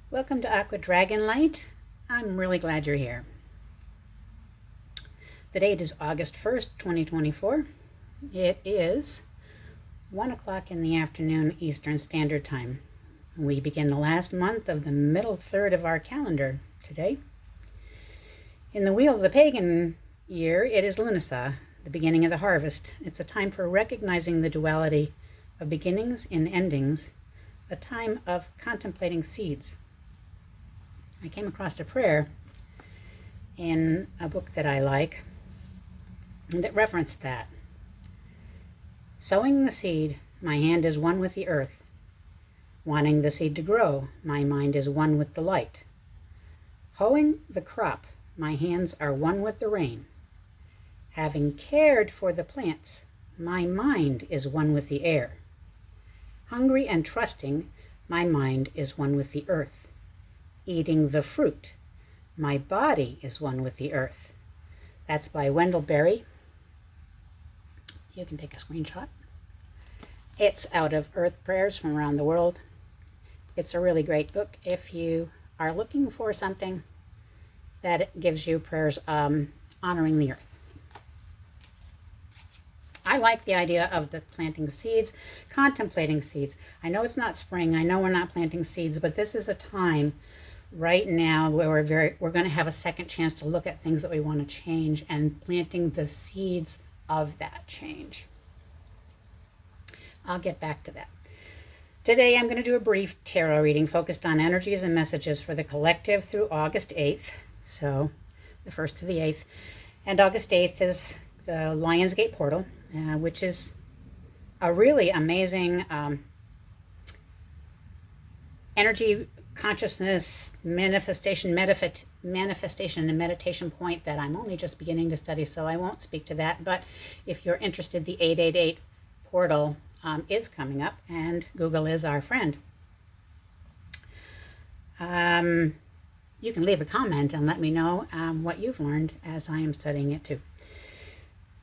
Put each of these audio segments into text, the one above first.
Welcome to Aqua Dragon Light. I'm really glad you're here. The date is August 1st, 2024. It is 1 o'clock in the afternoon Eastern Standard Time. We begin the last month of the middle third of our calendar today. In the Wheel of the Pagan year, it is Lunasa, the beginning of the harvest. It's a time for recognizing the duality of beginnings and endings, a time of contemplating seeds. I came across a prayer in a book that I like that referenced that. Sowing the seed, my hand is one with the earth. Wanting the seed to grow, my mind is one with the light. Hoeing the crop, my hands are one with the rain. Having cared for the plants, my mind is one with the air. Hungry and trusting, my mind is one with the earth. Eating the fruit, my body is one with the earth. That's by Wendell Berry. You can take a screenshot. It's out of Earth Prayers from Around the World. It's a really great book if you are looking for something that gives you prayers honoring the earth. I like the idea of the planting seeds, contemplating seeds. I know it's not spring. I know we're not planting seeds, but this is a time right now where we're going to have a second chance to look at things that we want to change and planting the seeds of that change. I'll get back to that. Today I'm going to do a brief tarot reading focused on energies and messages for the collective through August 8th. So the 1st to the 8th. And August 8th is the Lionsgate portal, which is a really amazing energy, consciousness, manifestation and meditation point that I'm only just beginning to study, so I won't speak to that. But if you're interested, the 888 portal is coming up, and Google is our friend. You can leave a comment and let me know what you've learned as I am studying it too.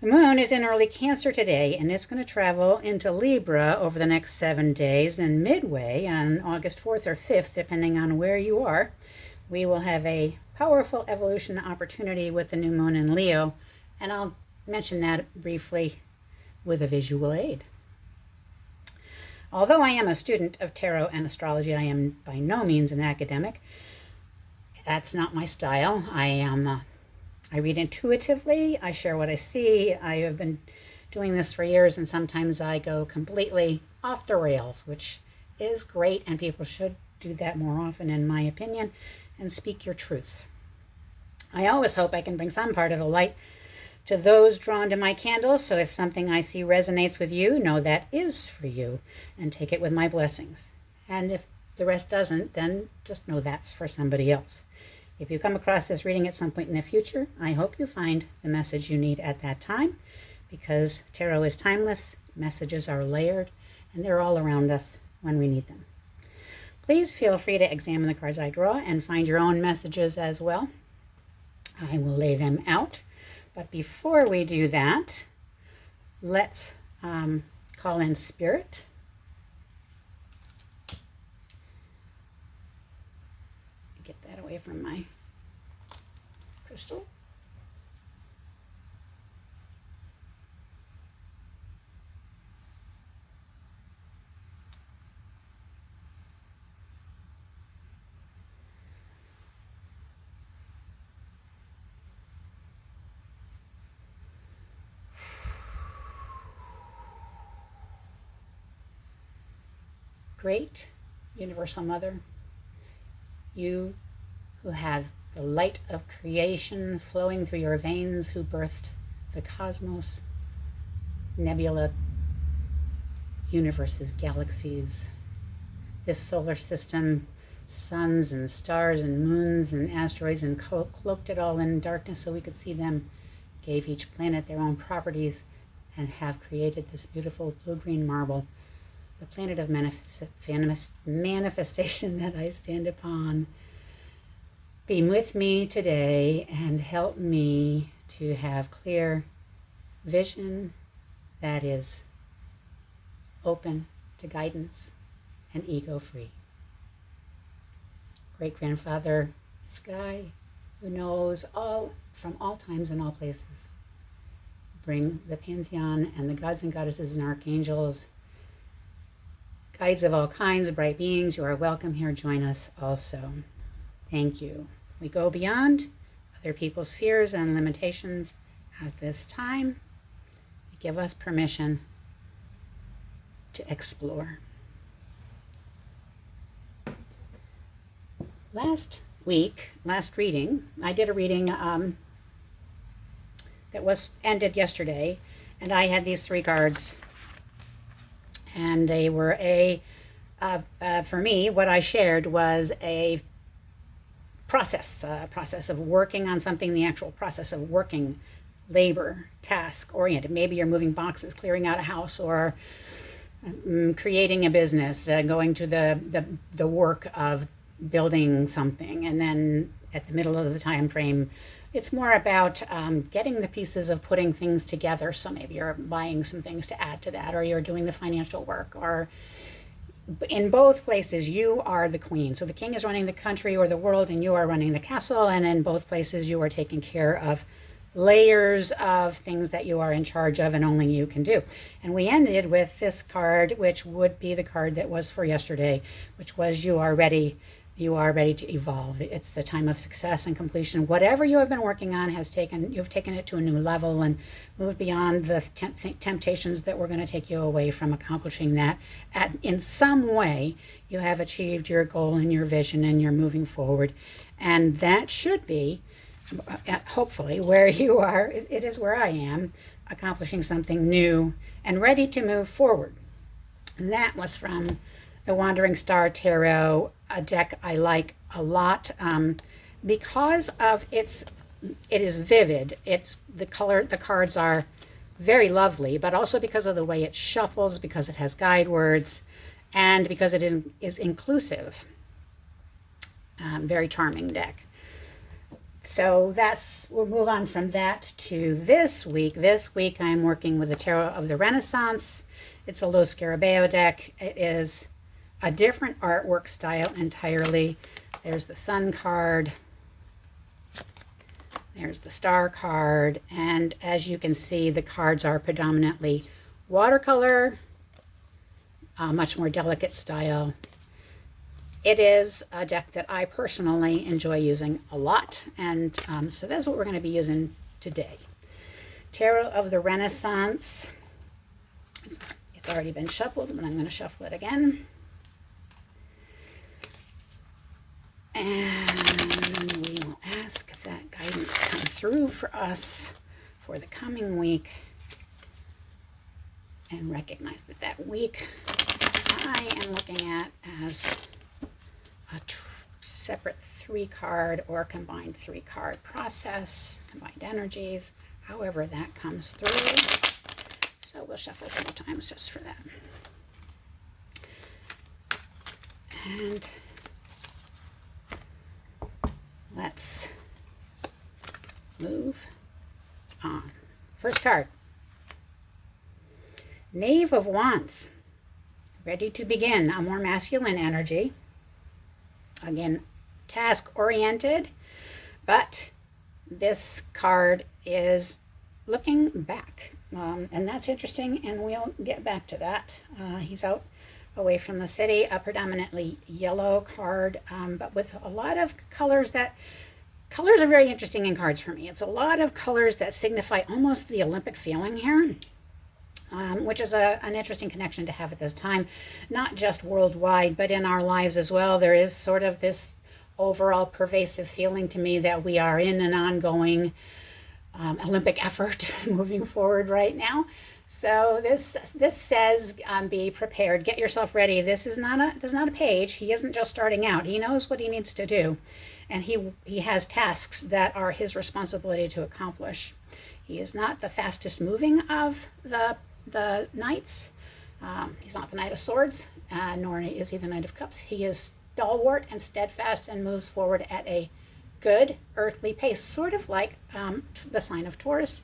The moon is in early Cancer today, and it's going to travel into Libra over the next 7 days. And midway on August 4th or 5th, depending on where you are, we will have a powerful evolution opportunity with the new moon in Leo. And I'll mention that briefly with a visual aid. Although I am a student of tarot and astrology, I am by no means an academic. That's not my style. I read intuitively. I share what I see. I have been doing this for years, and sometimes I go completely off the rails, which is great, and people should do that more often, in my opinion, and speak your truths. I always hope I can bring some part of the light to those drawn to my candles, so if something I see resonates with you, know that is for you, and take it with my blessings. And if the rest doesn't, then just know that's for somebody else. If you come across this reading at some point in the future, I hope you find the message you need at that time, because tarot is timeless, messages are layered, and they're all around us when we need them. Please feel free to examine the cards I draw and find your own messages as well. I will lay them out. But before we do that, let's call in Spirit. Get that away from my crystal. Great Universal Mother, you who have the light of creation flowing through your veins, who birthed the cosmos, nebula, universes, galaxies, this solar system, suns and stars and moons and asteroids, and cloaked it all in darkness so we could see them, gave each planet their own properties, and have created this beautiful blue-green marble, the planet of manifestation that I stand upon. Be with me today and help me to have clear vision that is open to guidance and ego-free. great-grandfather sky, who knows all from all times and all places. Bring the pantheon and the gods and goddesses and archangels, guides of all kinds, bright beings. You are welcome here. Join us also. Thank you. We go beyond other people's fears and limitations at this time. Give us permission to explore. Last reading, I did a reading that was ended yesterday, and I had these 3 cards, and they were for me, what I shared was a process of working on something, the actual process of working, labor, task oriented. Maybe you're moving boxes, clearing out a house, or creating a business, going to the work of building something. And then at the middle of the time frame, it's more about getting the pieces of putting things together. So maybe you're buying some things to add to that, or you're doing the financial work, or in both places you are the queen. So the king is running the country or the world, and you are running the castle. And in both places you are taking care of layers of things that you are in charge of and only you can do. And we ended with this card, which would be the card that was for yesterday, which was you are ready to evolve. It's the time of success and completion. Whatever you have been working on you've taken it to a new level and moved beyond the temptations that were going to take you away from accomplishing that. In some way, you have achieved your goal and your vision, and you're moving forward. And that should be, hopefully, where you are. It is where I am, accomplishing something new and ready to move forward. And that was from the Wandering Star Tarot, a deck I like a lot because of it is vivid. It's the cards are very lovely, but also because of the way it shuffles, because it has guide words, and because it is inclusive. Very charming deck. So we'll move on from that to this week. This week I'm working with the Tarot of the Renaissance. It's a Lo Scarabeo deck. It is a different artwork style entirely. There's the Sun card. There's the Star card. And as you can see, the cards are predominantly watercolor, much more delicate style. It is a deck that I personally enjoy using a lot. And so that's what we're going to be using today. Tarot of the Renaissance. It's already been shuffled, but I'm going to shuffle it again. And we will ask that guidance come through for us for the coming week, and recognize that week I am looking at as a separate 3-card or combined 3-card process, combined energies, however that comes through. So we'll shuffle a couple times just for that. And let's move on. First card. Knave of Wands. Ready to begin. A more masculine energy. Again, task-oriented. But this card is looking back. And that's interesting, and we'll get back to that. He's out away from the city, a predominantly yellow card, but with a lot of colors colors are very interesting in cards for me. It's a lot of colors that signify almost the Olympic feeling here, which is an interesting connection to have at this time, not just worldwide, but in our lives as well. There is sort of this overall pervasive feeling to me that we are in an ongoing Olympic effort moving forward right now. So this says be prepared, get yourself ready. This is not a page. He isn't just starting out. He knows what he needs to do, and he has tasks that are his responsibility to accomplish. He is not the fastest moving of the knights. He's not the Knight of Swords, nor is he the Knight of Cups. He is stalwart and steadfast and moves forward at a good earthly pace, sort of like the sign of Taurus,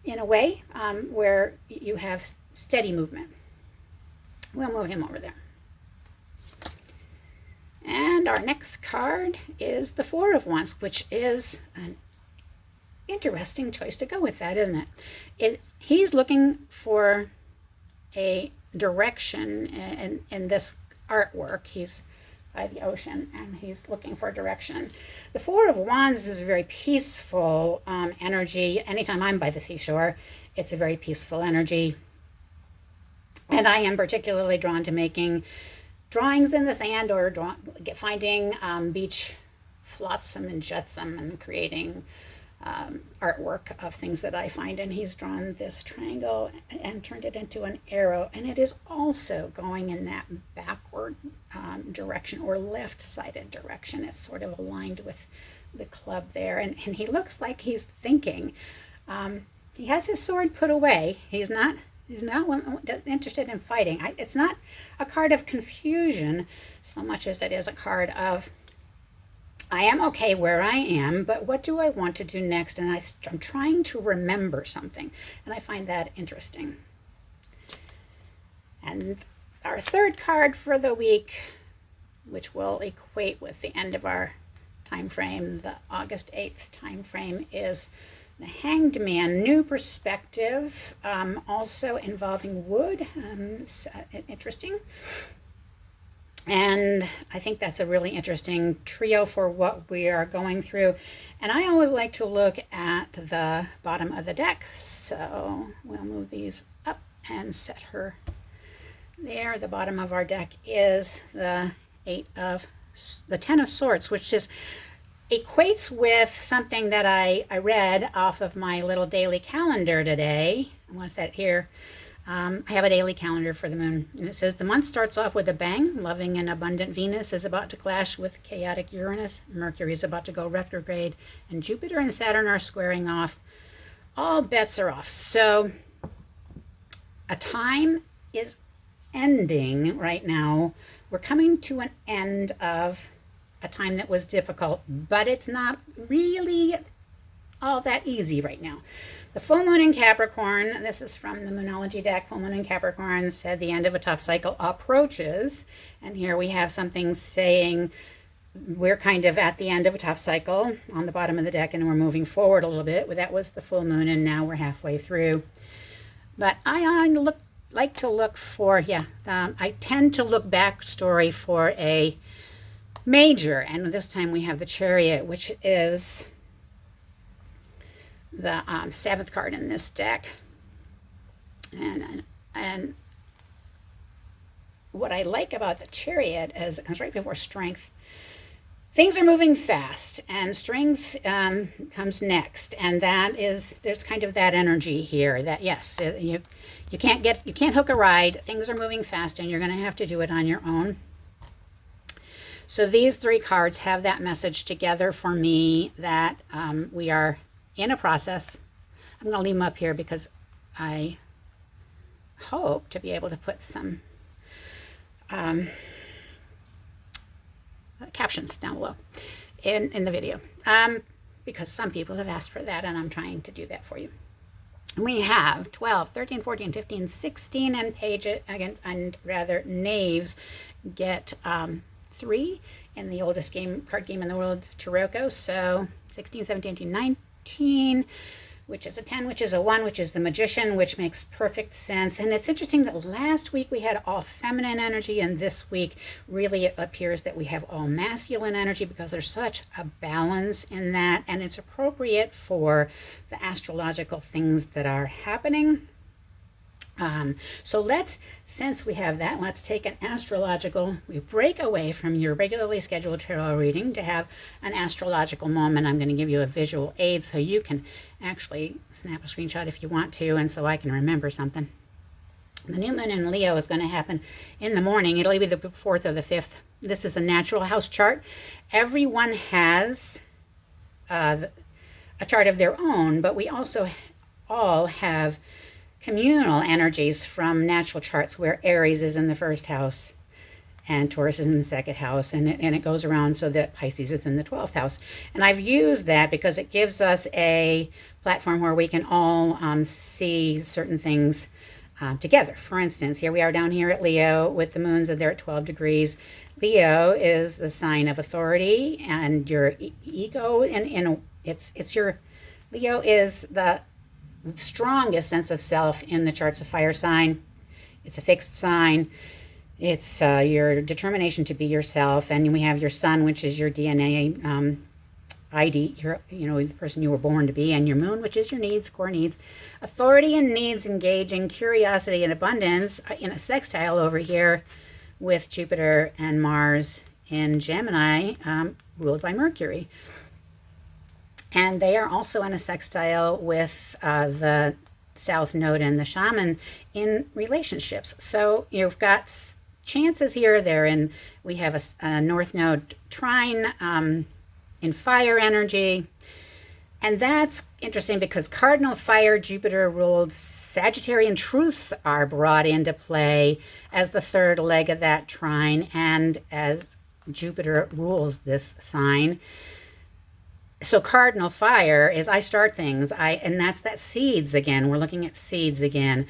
in a way, where you have steady movement. We'll move him over there. And our next card is the Four of Wands, which is an interesting choice to go with that, isn't it? He's looking for a direction in this artwork. He's by the ocean and he's looking for direction. The Four of Wands is a very peaceful energy. Anytime I'm by the seashore, it's a very peaceful energy. And I am particularly drawn to making drawings in the sand or finding beach flotsam and jetsam and creating artwork of things that I find. And he's drawn this triangle and turned it into an arrow, and it is also going in that backward direction or left-sided direction. It's sort of aligned with the club there, and he looks like he's thinking. He has his sword put away. He's not interested in fighting. It's not a card of confusion so much as it is a card of, I am okay where I am, but what do I want to do next? And I'm trying to remember something, and I find that interesting. And our third card for the week, which will equate with the end of our time frame, the August 8th time frame, is the Hanged Man, new perspective, also involving wood. Interesting. And I think that's a really interesting trio for what we are going through. And I always like to look at the bottom of the deck. So we'll move these up and set her there. The bottom of our deck is the Ten of Swords, which is equates with something that I read off of my little daily calendar today. I'm going to set it here. I have a daily calendar for the moon, and it says the month starts off with a bang. Loving and abundant Venus is about to clash with chaotic Uranus. Mercury is about to go retrograde, and Jupiter and Saturn are squaring off. All bets are off. So a time is ending right now. We're coming to an end of a time that was difficult, but it's not really all that easy right now. The full moon in Capricorn, this is from the Moonology deck, full moon in Capricorn said the end of a tough cycle approaches. And here we have something saying we're kind of at the end of a tough cycle on the bottom of the deck, and we're moving forward a little bit. Well, that was the full moon, and now we're halfway through. But I like to look for, I tend to look backstory for a major, and this time we have the Chariot, which is the seventh card in this deck. And what I like about the Chariot is it comes right before Strength. Things are moving fast, and Strength comes next, and there's kind of that energy here that yes, you can't hook a ride. Things are moving fast, and you're going to have to do it on your own. So these three cards have that message together for me that we are in a process. I'm going to leave them up here because I hope to be able to put some captions down below in the video, because some people have asked for that, and I'm trying to do that for you. We have 12, 13, 14, 15, 16, and pages, again, and rather knaves get 3 in the oldest card game in the world, Taroko. So 16, 17, 18, 19, which is a 10, which is a 1, which is the Magician, which makes perfect sense. And it's interesting that last week we had all feminine energy, and this week really it appears that we have all masculine energy because there's such a balance in that, and it's appropriate for the astrological things that are happening. So since we have that, let's take an astrological, we break away from your regularly scheduled tarot reading to have an astrological moment. I'm going to give you a visual aid so you can actually snap a screenshot if you want to, and so I can remember something. The new moon in Leo is going to happen in the morning. It'll be the 4th or the 5th. This is a natural house chart. Everyone has a chart of their own, but we also all have communal energies from natural charts where Aries is in the first house and Taurus is in the second house, and it goes around so that Pisces is in the 12th house. And I've used that because it gives us a platform where we can all see certain things together. For instance, here we are down here at Leo with the moons, and they're at 12 degrees. Leo is the sign of authority and your ego, and it's your Leo is the strongest sense of self in the charts of fire sign. It's a fixed sign. It's your determination to be yourself, and we have your sun, which is your DNA ID, the person you were born to be, and your moon, which is your needs, core needs. Authority and needs engaging curiosity and abundance in a sextile over here with Jupiter and Mars in Gemini, ruled by Mercury. And they are also in a sextile with the South Node and the Shaman in relationships. So you've got chances here. We have a North Node trine in fire energy. And that's interesting because cardinal fire Jupiter ruled Sagittarian truths are brought into play as the third leg of that trine, and as Jupiter rules this sign. So cardinal fire is I start things, and that's seeds again. We're looking at seeds again.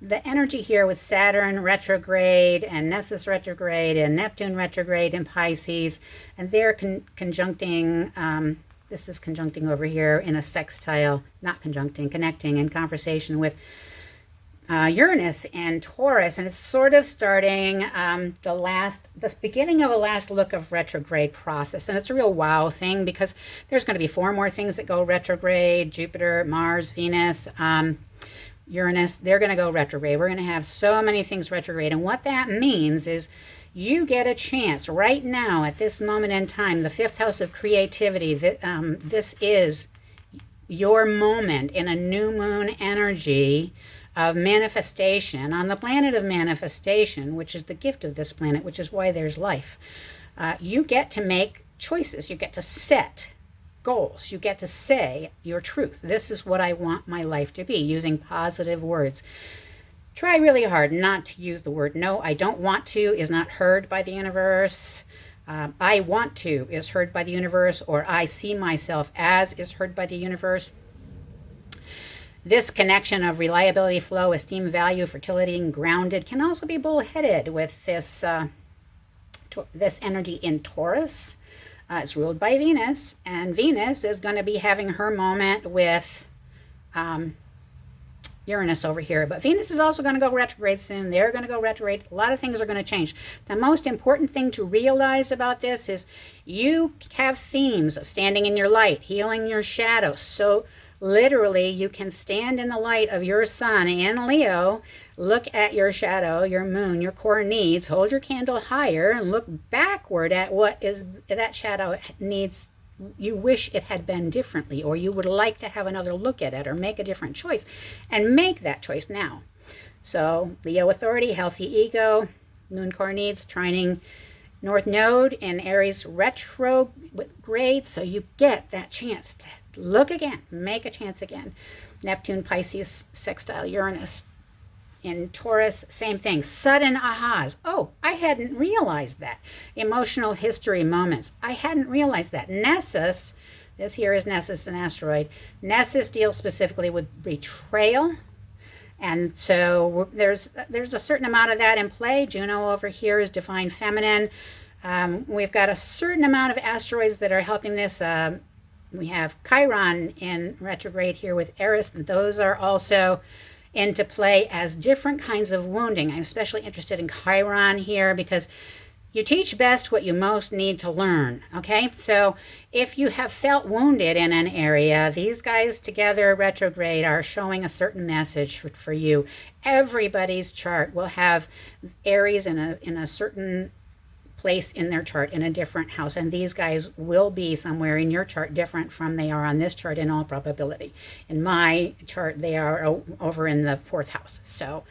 The energy here with Saturn retrograde and Nessus retrograde and Neptune retrograde in Pisces, and they're conjuncting. This is conjuncting over here in a sextile, not conjuncting, connecting in conversation with Uranus and Taurus, and it's sort of starting the beginning of a last look of retrograde process. And it's a real wow thing because there's going to be 4 more things that go retrograde: Jupiter, Mars, Venus, Uranus. They're going to go retrograde. We're going to have so many things retrograde. And what that means is you get a chance right now at this moment in time, the 5th house of creativity. This is your moment in a new moon energy of manifestation on the planet of manifestation, which is the gift of this planet, which is why there's life. You get to make choices. You get to set goals. You get to say your truth. This is what I want my life to be, using positive words. Try really hard not to use the word no. I don't want to is not heard by the universe. I want to is heard by the universe, or I see myself as is heard by the universe. This connection of reliability, flow, esteem, value, fertility, and grounded can also be bullheaded with this energy in Taurus. It's ruled by Venus, and Venus is going to be having her moment with Uranus over here. But Venus is also going to go retrograde soon. They're going to go retrograde. A lot of things are going to change. The most important thing to realize about this is you have themes of standing in your light, healing your shadow. So literally, you can stand in the light of your sun in Leo, look at your shadow, your moon, your core needs, hold your candle higher, and look backward at what is that shadow needs. You wish it had been differently, or you would like to have another look at it, or make a different choice, and make that choice now. So Leo authority, healthy ego, moon core needs, trining North Node in Aries retrograde, so you get that chance to look again, make a chance again. Neptune, Pisces, sextile Uranus in Taurus, same thing. Sudden ahas. Oh, I hadn't realized that. Emotional history moments. I hadn't realized that. Nessus, this here is Nessus, an asteroid. Nessus deals specifically with betrayal. And so there's a certain amount of that in play. Juno over here is divine feminine. We've got a certain amount of asteroids that are helping this. We have Chiron in retrograde here with Eris, and those are also into play as different kinds of wounding. I'm especially interested in Chiron here because you teach best what you most need to learn, okay? So if you have felt wounded in an area, these guys together, retrograde, are showing a certain message for you. Everybody's chart will have Aries in a certain place in their chart in a different house, and these guys will be somewhere in your chart different from they are on this chart in all probability. In my chart, they are over in the 4th house. So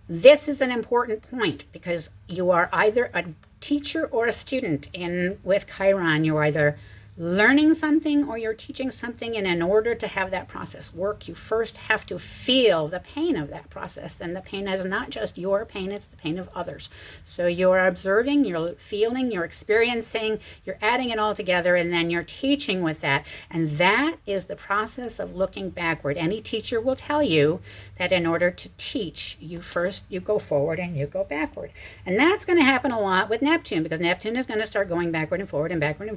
this is an important point because you are either a teacher or a student. With Chiron, you're either learning something or you're teaching something, and in order to have that process work, you first have to feel the pain of that process. And the pain is not just your pain, it's the pain of others. So you're observing, you're feeling, you're experiencing, you're adding it all together, and then you're teaching with that. And that is the process of looking backward. Any teacher will tell you that in order to teach, you go forward and you go backward. And that's going to happen a lot with Neptune, because Neptune is going to start going backward and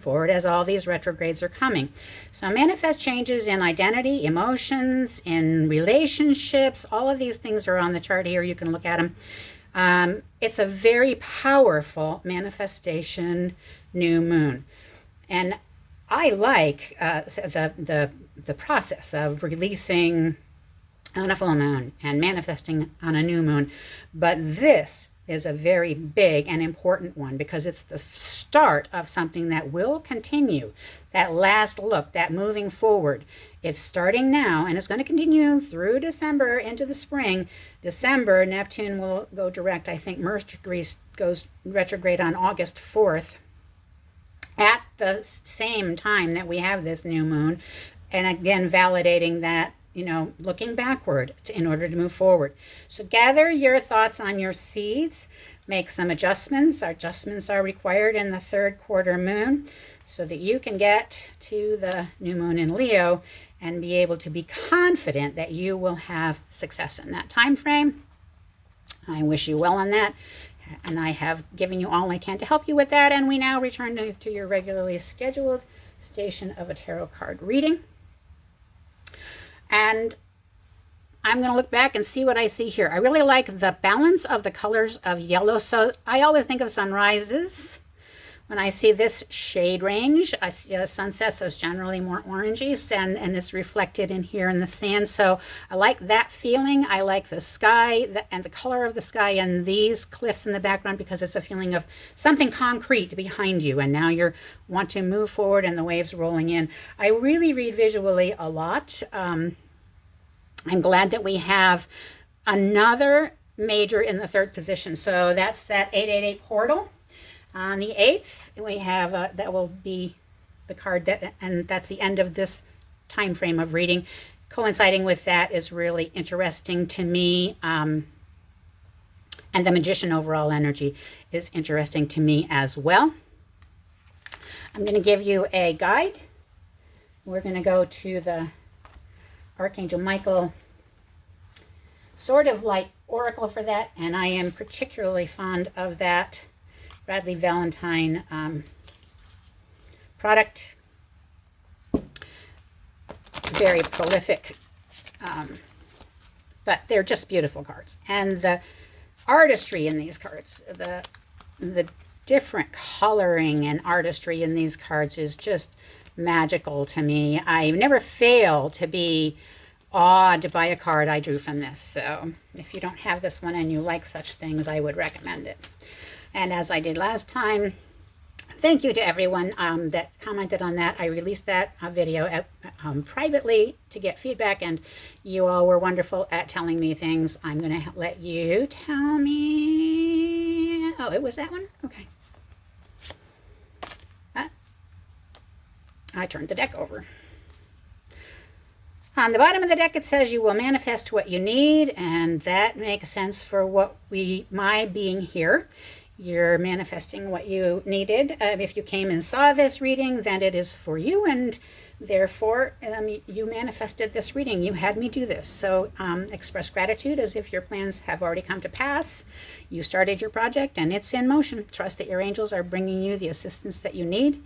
forward as all these retrogrades are coming. So manifest changes in identity, emotions, in relationships. All of these things are on the chart here. You can look at them. It's a very powerful manifestation new moon. And I like the process of releasing on a full moon and manifesting on a new moon. But this is a very big and important one, because it's the start of something that will continue. That last look, that moving forward. It's starting now, and it's going to continue through December into the spring. December, Neptune will go direct. I think Mercury goes retrograde on August 4th. At the same time that we have this new moon. And again, validating that, looking backward in order to move forward. So gather your thoughts on your seeds, make some adjustments. Adjustments are required in the third quarter moon so that you can get to the new moon in Leo and be able to be confident that you will have success in that time frame. I wish you well on that. And I have given you all I can to help you with that. And we now return to your regularly scheduled station of a tarot card reading. And I'm going to look back and see what I see here. I really like the balance of the colors of yellow. So I always think of sunrises when I see this shade range. I see sunsets as generally more orangey, and it's reflected in here in the sand. So I like that feeling. I like the sky and the color of the sky and these cliffs in the background, because it's a feeling of something concrete behind you. And now you want to move forward and the waves rolling in. I really read visually a lot. I'm glad that we have another major in the third position. So that's that 888 portal. On the 8th, we have, that will be the card, and that's the end of this time frame of reading. Coinciding with that is really interesting to me. And the Magician overall energy is interesting to me as well. I'm going to give you a guide. We're going to go to the Archangel Michael sort of like oracle for that, and I am particularly fond of that Bradley Valentine product. Very prolific, but they're just beautiful cards. And the artistry in these cards, the different coloring and artistry in these cards is just magical to me. I never fail to be awed by a card I drew from this. So if you don't have this one and you like such things, I would recommend it. And as I did last time, thank you to everyone that commented on that. I released that video privately to get feedback, and you all were wonderful at telling me things. I'm going to let you tell me. Oh, it was that one? Okay. I turned the deck over. On the bottom of the deck, it says you will manifest what you need, and that makes sense for my being here. You're manifesting what you needed. If you came and saw this reading, then it is for you, and therefore you manifested this reading. You had me do this. So express gratitude as if your plans have already come to pass. You started your project and it's in motion. Trust that your angels are bringing you the assistance that you need.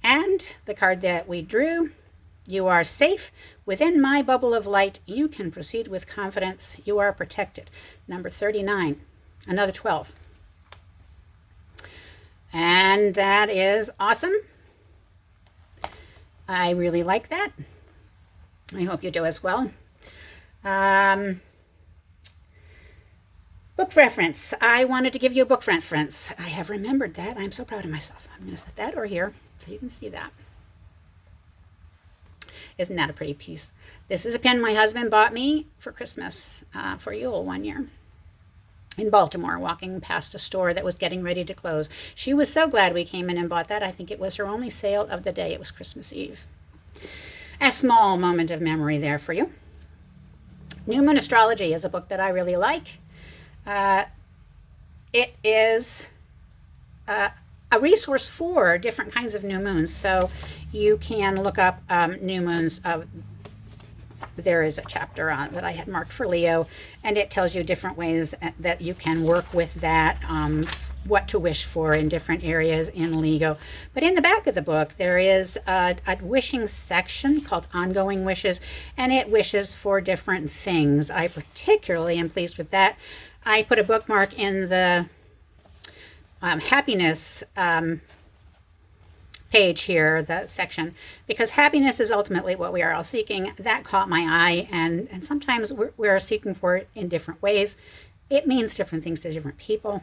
And the card that we drew, you are safe within my bubble of light. You can proceed with confidence. You are protected. Number 39, another 12. And that is awesome. I really like that. I hope you do as well. Book reference. I wanted to give you a book reference. I have remembered that. I'm so proud of myself. I'm going to set that over here so you can see that. Isn't that a pretty piece? This is a pen my husband bought me for Christmas, for Yule one year. in Baltimore, walking past a store that was getting ready to close. She was so glad we came in and bought that. I think it was her only sale of the day. It was Christmas Eve. A small moment of memory there for you. New Moon Astrology is a book that I really like. It is a resource for different kinds of new moons. So you can look up new moons. There is a chapter on that I had marked for Leo, and it tells you different ways that you can work with that, what to wish for in different areas in Leo. But in the back of the book, there is a wishing section called Ongoing Wishes, and it wishes for different things. I particularly am pleased with that. I put a bookmark in the happiness page here, the section, because happiness is ultimately what we are all seeking. That caught my eye, and sometimes we're seeking for it in different ways. It means different things to different people,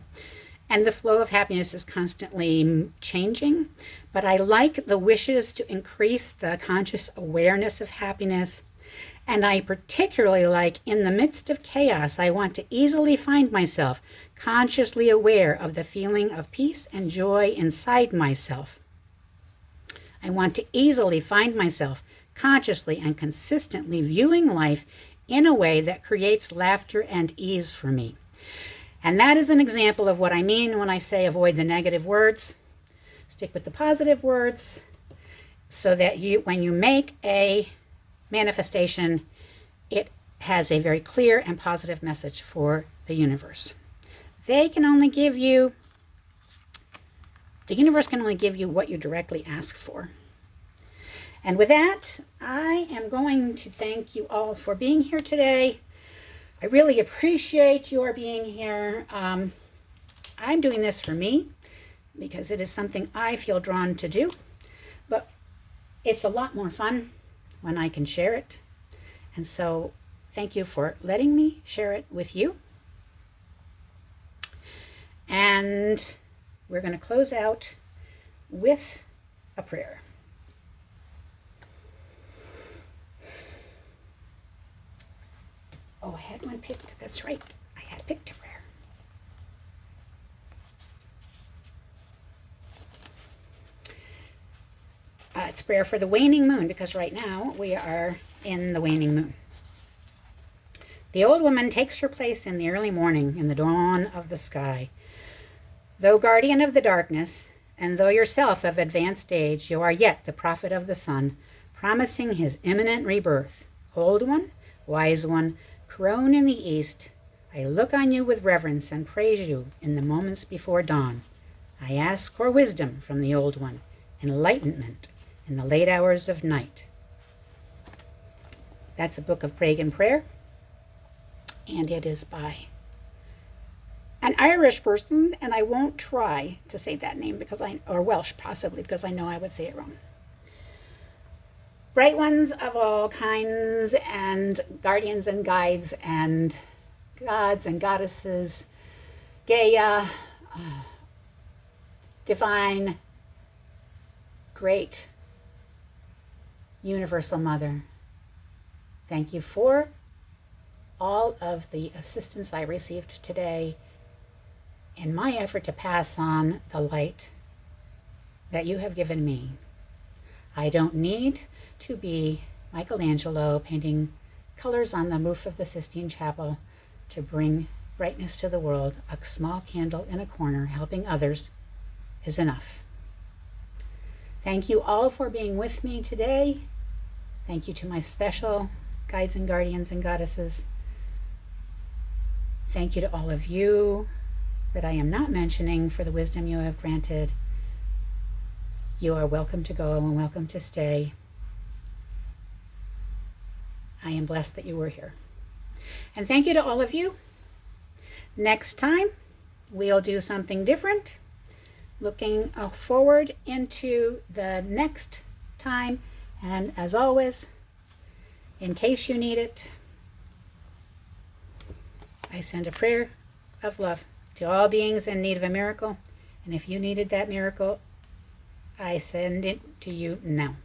and the flow of happiness is constantly changing. But I like the wishes to increase the conscious awareness of happiness, and I particularly like, in the midst of chaos, I want to easily find myself consciously aware of the feeling of peace and joy inside myself. I want to easily find myself consciously and consistently viewing life in a way that creates laughter and ease for me. And that is an example of what I mean when I say avoid the negative words. Stick with the positive words, so that when you make a manifestation, it has a very clear and positive message for the universe. The universe can only give you what you directly ask for. And with that, I am going to thank you all for being here today. I really appreciate your being here. I'm doing this for me because it is something I feel drawn to do, but it's a lot more fun when I can share it. And so thank you for letting me share it with you. And we're going to close out with a prayer. Oh, I had one picked. That's right. I had picked a prayer. It's prayer for the waning moon, because right now we are in the waning moon. The old woman takes her place in the early morning, in the dawn of the sky. Though guardian of the darkness, and though yourself of advanced age, you are yet the prophet of the sun, promising his imminent rebirth. Old one, wise one, crone in the east, I look on you with reverence and praise you in the moments before dawn. I ask for wisdom from the old one, enlightenment in the late hours of night. That's a book of Pagan prayer, and it is by an Irish person, and I won't try to say that name or Welsh possibly, because I know I would say it wrong. Bright ones of all kinds, and guardians and guides, and gods and goddesses, Gaia, divine, great, universal mother. Thank you for all of the assistance I received today in my effort to pass on the light that you have given me. I don't need to be Michelangelo painting colors on the roof of the Sistine Chapel to bring brightness to the world. A small candle in a corner helping others is enough. Thank you all for being with me today. Thank you to my special guides and guardians and goddesses. Thank you to all of you that I am not mentioning for the wisdom you have granted. You are welcome to go and welcome to stay. I am blessed that you were here. And thank you to all of you. Next time, we'll do something different, looking forward into the next time. And as always, in case you need it, I send a prayer of love to all beings in need of a miracle. And if you needed that miracle, I send it to you now.